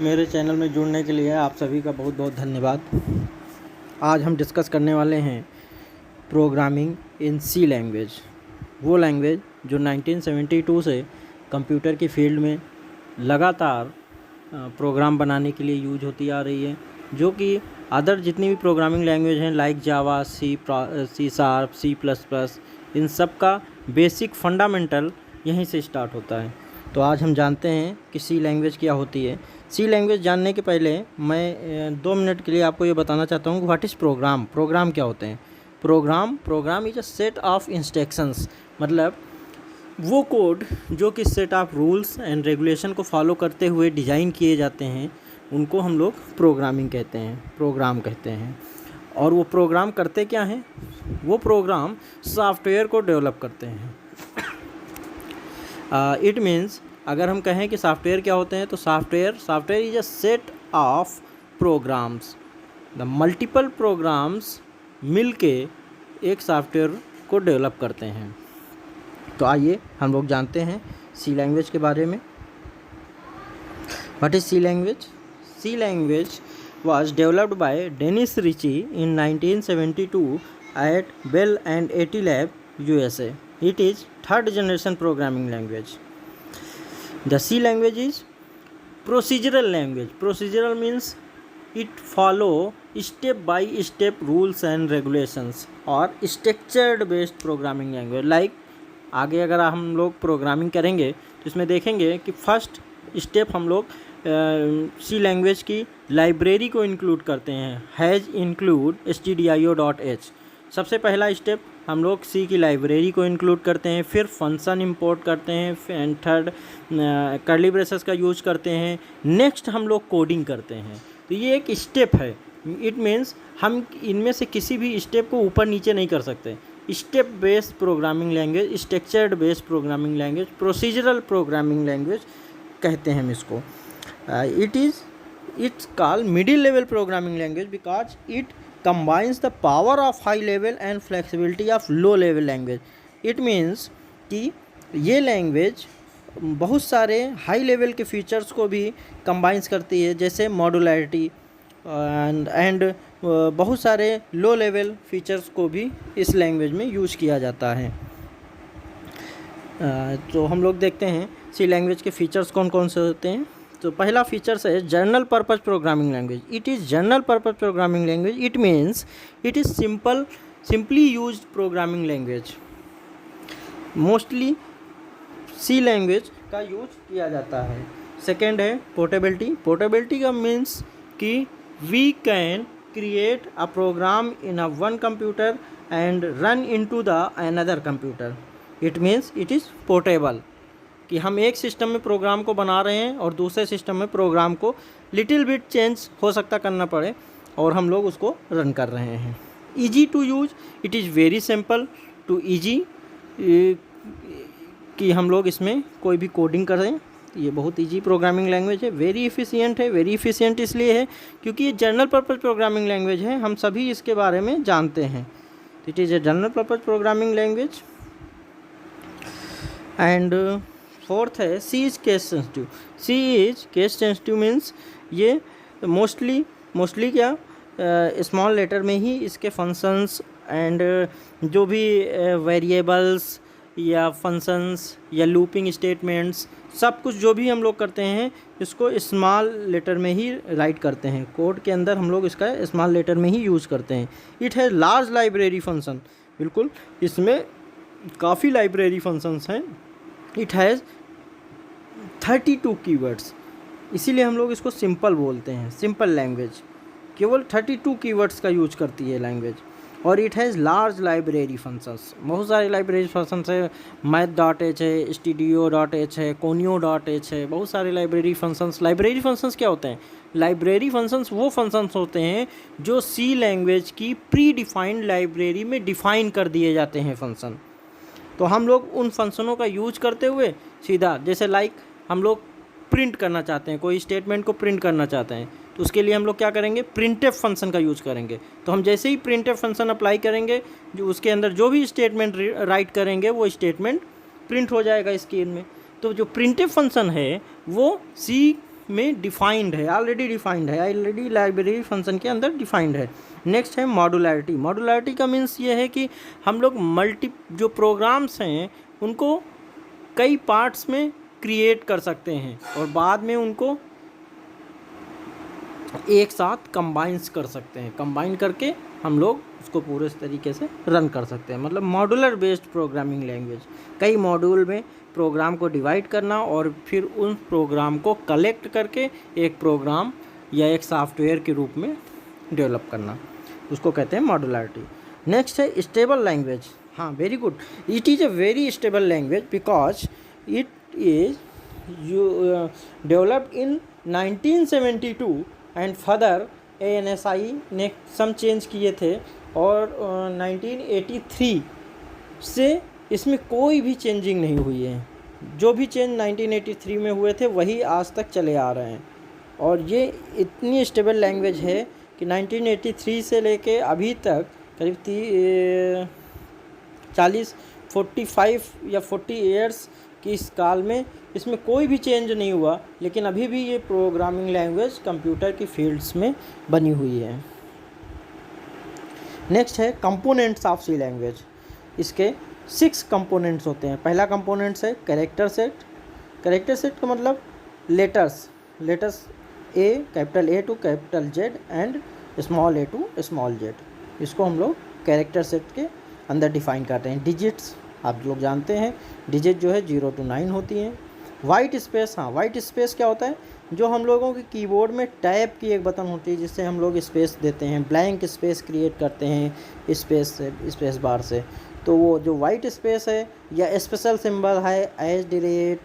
मेरे चैनल में जुड़ने के लिए आप सभी का बहुत बहुत धन्यवाद। आज हम डिस्कस करने वाले हैं प्रोग्रामिंग इन सी लैंग्वेज, वो लैंग्वेज जो 1972 से कंप्यूटर की फील्ड में लगातार प्रोग्राम बनाने के लिए यूज होती आ रही है, जो कि अदर जितनी भी प्रोग्रामिंग लैंग्वेज हैं like Java, C sharp, C++, इन सब का बेसिक फंडामेंटल यहीं से स्टार्ट होता है। तो आज हम जानते हैं कि सी लैंग्वेज क्या होती है। सी लैंग्वेज जानने के पहले मैं 2 मिनट के लिए आपको ये बताना चाहता हूँ कि व्हाट इज़ प्रोग्राम। प्रोग्राम क्या होते हैं? Program is a set of instructions, मतलब वो कोड जो कि set of rules and regulation को फॉलो करते हुए डिज़ाइन किए जाते हैं, उनको हम लोग प्रोग्रामिंग कहते हैं, प्रोग्राम कहते हैं। और वो प्रोग्राम करते क्या हैं? वो प्रोग्राम सॉफ्टवेयर को डेवलप करते हैं। इट मीन्स अगर हम कहें कि सॉफ्टवेयर क्या होते हैं, तो software is a set of programs. The multiple programs मिल के एक सॉफ्टवेयर को डेवलप करते हैं। तो आइए हम लोग जानते हैं सी लैंग्वेज के बारे में। What is C language? C language was developed by Dennis Ritchie in 1972 at Bell and AT Lab, USA. It is third generation programming language. The C language is procedural language. Procedural means it follow step by step rules and regulations, or structured based programming language. Like आगे अगर हम लोग programming करेंगे तो इसमें देखेंगे कि first step हम लोग सी लैंग्वेज की लाइब्रेरी को इंक्लूड करते हैं। Has include stdio.h। सबसे पहला स्टेप हम लोग सी की लाइब्रेरी को इंक्लूड करते हैं, फिर फंक्शन इंपोर्ट करते हैं, फिर थर्ड कर्ली ब्रेसेस का यूज करते हैं, नेक्स्ट हम लोग कोडिंग करते हैं। तो ये एक स्टेप है। इट मीन्स हम इनमें से किसी भी स्टेप को ऊपर नीचे नहीं कर सकते। Step based programming language, structured based programming language, procedural programming language कहते हैं हम इसको। It's called middle level programming language because it combines the power of high level and flexibility of low level language. It means कि ये language बहुत सारे high level के features को भी कंबाइंस करती है, जैसे मॉडुलैरिटी एंड बहुत सारे लो लेवल फीचर्स को भी इस लैंग्वेज में यूज किया जाता है। तो हम लोग देखते हैं सी लैंग्वेज के फीचर्स कौन कौन से होते हैं। तो पहला फीचर्स है general purpose programming language. It is general purpose programming language. It means it is simply used programming language. Mostly C language का यूज किया जाता है। सेकेंड है पोर्टेबिलिटी। पोर्टेबिलिटी का मीन्स कि we can create a program in a one computer and run into the another computer. It means it is portable, कि हम एक सिस्टम में प्रोग्राम को बना रहे हैं और दूसरे सिस्टम में प्रोग्राम को लिटिल बिट चेंज हो सकता करना पड़े और हम लोग उसको रन कर रहे हैं। Easy to use. It is very simple to easy, कि हम लोग इसमें कोई भी कोडिंग करें। ये बहुत ईजी प्रोग्रामिंग लैंग्वेज है। वेरी इफ़िशियंट है। वेरी इफ़िशियंट इसलिए है क्योंकि ये जनरल पर्पज़ प्रोग्रामिंग लैंग्वेज है, हम सभी इसके बारे में जानते हैं। It is a general purpose programming language. And fourth है C is case sensitive. C is case sensitive means ये मोस्टली क्या स्मॉल लेटर में ही इसके फंक्शंस एंड जो भी वेरिएबल्स या फंक्शंस या लूपिंग स्टेटमेंट्स, सब कुछ जो भी हम लोग करते हैं इसको स्मॉल लेटर में ही राइट करते हैं। कोड के अंदर हम लोग इसका स्मॉल लेटर में ही यूज़ करते हैं। It has large library function. बिल्कुल, इसमें काफ़ी लाइब्रेरी फंक्शंस हैं। इट हैज़ 32 कीवर्ड्स, इसीलिए हम लोग इसको सिंपल बोलते हैं, सिंपल लैंग्वेज। केवल 32 कीवर्ड्स का यूज करती है लैंग्वेज। और it has large library functions. बहुत सारे लाइब्रेरी फंक्शंस है। math.h है, stdio.h है, conio.h है, बहुत सारे लाइब्रेरी फंक्शंस। लाइब्रेरी फंक्शंस क्या होते हैं? लाइब्रेरी फंक्शंस वो फंक्शंस होते हैं जो सी लैंग्वेज की प्री डिफाइंड लाइब्रेरी में डिफ़ाइन कर दिए जाते हैं फंक्शन। तो हम लोग उन फंक्शनों का यूज करते हुए सीधा, जैसे लाइक हम लोग प्रिंट करना चाहते हैं, कोई स्टेटमेंट को प्रिंट करना चाहते हैं, तो उसके लिए हम लोग क्या करेंगे? प्रिंटफ फंक्शन का यूज़ करेंगे। तो हम जैसे ही प्रिंटफ फंक्शन अप्लाई करेंगे, जो उसके अंदर जो भी स्टेटमेंट राइट करेंगे वो स्टेटमेंट प्रिंट हो जाएगा स्क्रीन में। तो जो प्रिंटफ फंक्शन है वो सी में डिफाइंड है, ऑलरेडी लाइब्रेरी फंक्शन के अंदर डिफाइंड है। नेक्स्ट है मॉडुलैरिटी। मॉडुलैरिटी का मीन्स ये है कि हम लोग जो प्रोग्राम्स हैं उनको कई पार्ट्स में क्रिएट कर सकते हैं और बाद में उनको एक साथ कंबाइंस कर सकते हैं, कंबाइन करके हम लोग उसको पूरे तरीके से रन कर सकते हैं। मतलब मॉड्यूलर बेस्ड प्रोग्रामिंग लैंग्वेज, कई मॉड्यूल में प्रोग्राम को डिवाइड करना और फिर उन प्रोग्राम को कलेक्ट करके एक प्रोग्राम या एक सॉफ्टवेयर के रूप में डेवलप करना, उसको कहते हैं मॉड्यूलरिटी। नेक्स्ट है स्टेबल लैंग्वेज। हाँ, very good, it is a very stable language because it is developed in 1972 and further ANSI ने सम चेंज किए थे और 1983 से इसमें कोई भी चेंजिंग नहीं हुई है। जो भी चेंज 1983 में हुए थे वही आज तक चले आ रहे हैं और ये इतनी स्टेबल लैंग्वेज है कि 1983 से लेके अभी तक करीब 45 या 40 ईयर्स की इस काल में इसमें कोई भी चेंज नहीं हुआ, लेकिन अभी भी ये प्रोग्रामिंग लैंग्वेज कंप्यूटर की फील्ड्स में बनी हुई है। नेक्स्ट है कंपोनेंट्स ऑफ सी लैंग्वेज। इसके 6 कंपोनेंट्स होते हैं। पहला कंपोनेंट्स है कैरेक्टर सेट। कैरेक्टर सेट का मतलब letters A, capital A to capital Z and small a to small z, इसको हम लोग कैरेक्टर सेट के अंदर डिफाइन करते हैं। डिजिट्स आप लोग जानते हैं, डिजिट जो है 0 to 9 होती हैं। वाइट स्पेस, हाँ, वाइट स्पेस क्या होता है? जो हम लोगों के कीबोर्ड में टैब की एक बटन होती है जिससे हम लोग स्पेस देते हैं, ब्लैंक स्पेस क्रिएट करते हैं स्पेस बार से। तो वो जो वाइट स्पेस है या स्पेशल सिंबल है @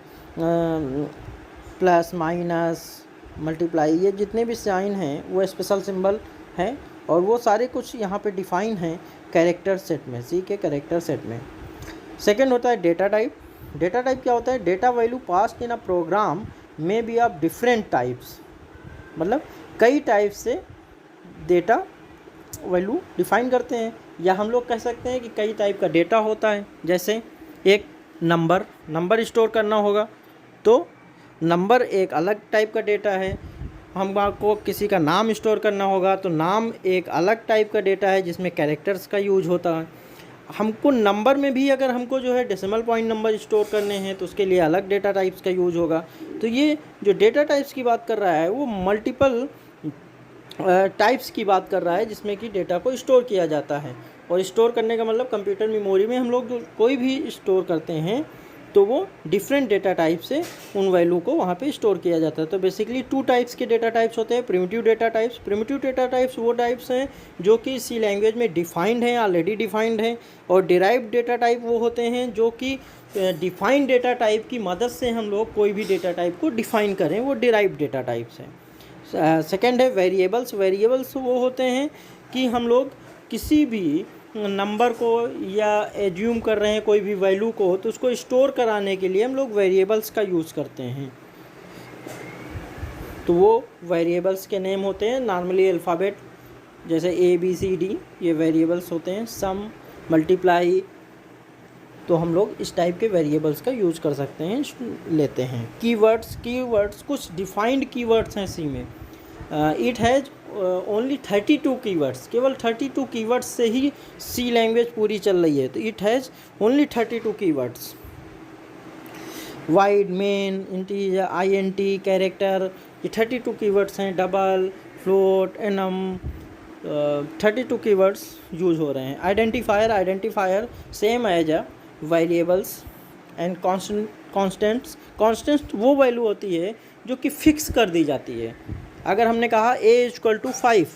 प्लस माइनस मल्टीप्लाई, ये जितने भी साइन हैं वो स्पेशल सिंबल हैं और वो सारे कुछ यहाँ पे डिफाइन हैं कैरेक्टर सेट में, सी के कैरेक्टर सेट में। सेकेंड होता है डेटा टाइप। डेटा टाइप क्या होता है? Data value passed in a program में बी ऑफ डिफरेंट टाइप्स, मतलब कई टाइप से डेटा वैल्यू डिफाइन करते हैं, या हम लोग कह सकते हैं कि कई टाइप का डेटा होता है। जैसे एक नंबर स्टोर करना होगा तो नंबर एक अलग टाइप का डेटा है। हमको किसी का नाम स्टोर करना होगा तो नाम एक अलग टाइप का डेटा है जिसमें कैरेक्टर्स का यूज होता है। हमको नंबर में भी अगर हमको जो है डेसिमल पॉइंट नंबर स्टोर करने हैं तो उसके लिए अलग डेटा टाइप्स का यूज होगा। तो ये जो डेटा टाइप्स की बात कर रहा है वो मल्टीपल टाइप्स की बात कर रहा है जिसमें कि डेटा को स्टोर किया जाता है। और स्टोर करने का मतलब कंप्यूटर मेमोरी में हम लोग जो कोई भी स्टोर करते हैं तो वो डिफरेंट डेटा टाइप से उन वैल्यू को वहाँ पे स्टोर किया जाता है। तो बेसिकली 2 टाइप्स के डेटा टाइप्स होते हैं। प्रिमिटिव डेटा टाइप्स वो टाइप्स हैं जो कि सी लैंग्वेज में डिफाइंड हैं, ऑलरेडी डिफाइंड हैं। और डिराइव्ड डेटा टाइप वो होते हैं जो कि डिफाइंड डेटा टाइप की मदद से हम लोग कोई भी डेटा टाइप को डिफाइन करें, वो डिराइव्ड डेटा टाइप्स हैं। सेकेंड है वेरिएबल्स। वेरिएबल्स वो होते हैं कि हम लोग किसी भी नंबर को या एज्यूम कर रहे हैं कोई भी वैल्यू को, तो उसको स्टोर कराने के लिए हम लोग वेरिएबल्स का यूज़ करते हैं। तो वो वेरिएबल्स के नेम होते हैं नॉर्मली अल्फ़ाबेट, जैसे ABCD, ये वेरिएबल्स होते हैं। सम, मल्टीप्लाई, तो हम लोग इस टाइप के वेरिएबल्स का यूज़ कर सकते हैं, लेते हैं। कीवर्ड्स कुछ डिफाइंड कीवर्ड्स हैं सी में। इट हैज़ ओनली 32 कीवर्ड्स, केवल 32 कीवर्ड्स से ही सी लैंग्वेज पूरी चल रही है। तो it has only 32 keywords. Void, main, integer, INT, character, ये 32 कीवर्ड्स हैं। Double, float, enum, 32 keywords use हो रहे हैं। Identifier same as a variables and constants वो वैल्यू होती है जो कि फिक्स कर दी जाती है। अगर हमने कहा a = 5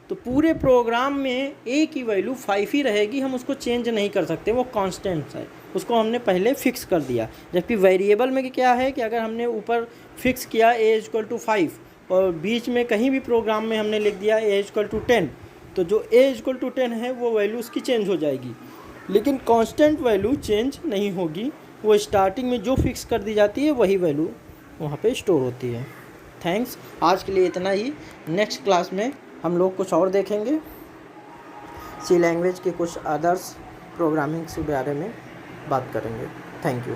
तो पूरे प्रोग्राम में a की वैल्यू 5 ही रहेगी, हम उसको चेंज नहीं कर सकते, वो कांस्टेंट है, उसको हमने पहले फिक्स कर दिया। जबकि वेरिएबल में क्या है कि अगर हमने ऊपर फिक्स किया a = 5 और बीच में कहीं भी प्रोग्राम में हमने लिख दिया a = 10, तो जो a = 10 है वो वैल्यू उसकी चेंज हो जाएगी, लेकिन कांस्टेंट वैल्यू चेंज नहीं होगी। वो स्टार्टिंग में जो फिक्स कर दी जाती है वही वैल्यू वहाँ पे स्टोर होती है। थैंक्स, आज के लिए इतना ही। नेक्स्ट क्लास में हम लोग कुछ और देखेंगे, सी लैंग्वेज के कुछ अदर्स प्रोग्रामिंग के बारे में बात करेंगे। Thank you.